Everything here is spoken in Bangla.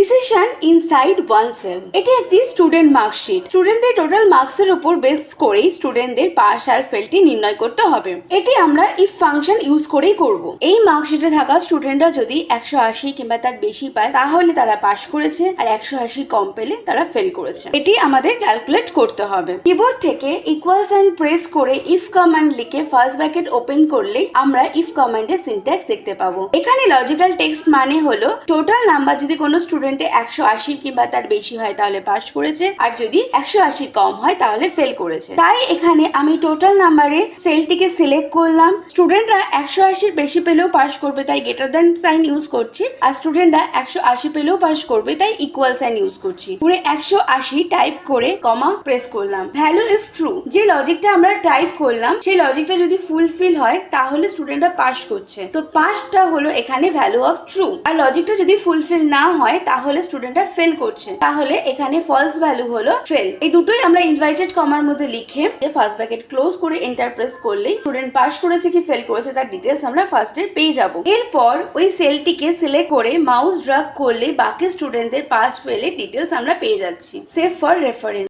Decision inside one sell. এটি একটি স্টুডেন্ট মার্কশিট। স্টুডেন্টদের টোটাল মার্কসের উপর বেস করেই স্টুডেন্টদের পাস আর ফেলটি নির্ণয় করতে হবে। এটি আমরা ইফ ফাংশন ইউজ করেই করব। এই মার্কশিটে থাকা স্টুডেন্টরা যদি 180 কিংবা তার বেশি পায় তাহলে তারা পাস করেছে, আর 180 কম পেলে তারা ফেল করেছে। এটি আমাদের ক্যালকুলেট করতে হবে। কিবোর্ড থেকে ইকুয়াল সাইন প্রেস করে ইফ কমান্ড লিখে ফার্স্ট ব্র্যাকেট ওপেন করলেই আমরা ইফ কমান্ডের সিনট্যাক্স দেখতে পাবো। এখানে লজিক্যাল টেক্সট মানে হলো টোটাল নাম্বার যদি কোনো স্টুডেন্টে 180 কিংবা তার বেশি হয় তাহলে পাস করেছে, আর যদি 180 কম হয় তাহলে ফেল করেছে। তাই এখানে আমি টোটাল নাম্বারে সেলটিকে সিলেক্ট করলাম। স্টুডেন্টরা 180 বেশি পেলেও পাস করবে তাই গ্রেটার দ্যান সাইন ইউজ করছি, আর স্টুডেন্টরা 180 পেলেও পাস করবে তাই ইকুয়াল সাইন ইউজ করছি। পুরো 180 টাইপ করে কমা প্রেস করলাম। ভ্যালু ইফ ট্রু, যে লজিকটা আমরা টাইপ করলাম সেই লজিকটা যদি ফুলফিল হয় তাহলে স্টুডেন্টরা পাস করছে। তো পাসটা হলো এখানে ভ্যালু অফ ট্রু, আর লজিকটা যদি ফুলফিল না হয় তাহলে স্টুডেন্টরা ফেল করছে, তাহলে এখানে ফলস ভ্যালু হলো ফেল। এই দুটোই আমরা ইনভাইটেড কমার মধ্যে লিখে ফার্স্ট ব্র্যাকেট ক্লোজ করে এন্টার প্রেস করলেই স্টুডেন্ট পাস করেছে কি ফেল করেছে তার ডিটেলস আমরা ফার্স্টে পেয়ে যাব। এরপর ওই সেলটিকে সিলেক্ট করে মাউস ড্র্যাগ করলে বাকি স্টুডেন্টদের পাস ফেলের ডিটেলস আমরা পেয়ে যাচ্ছি। Save for reference.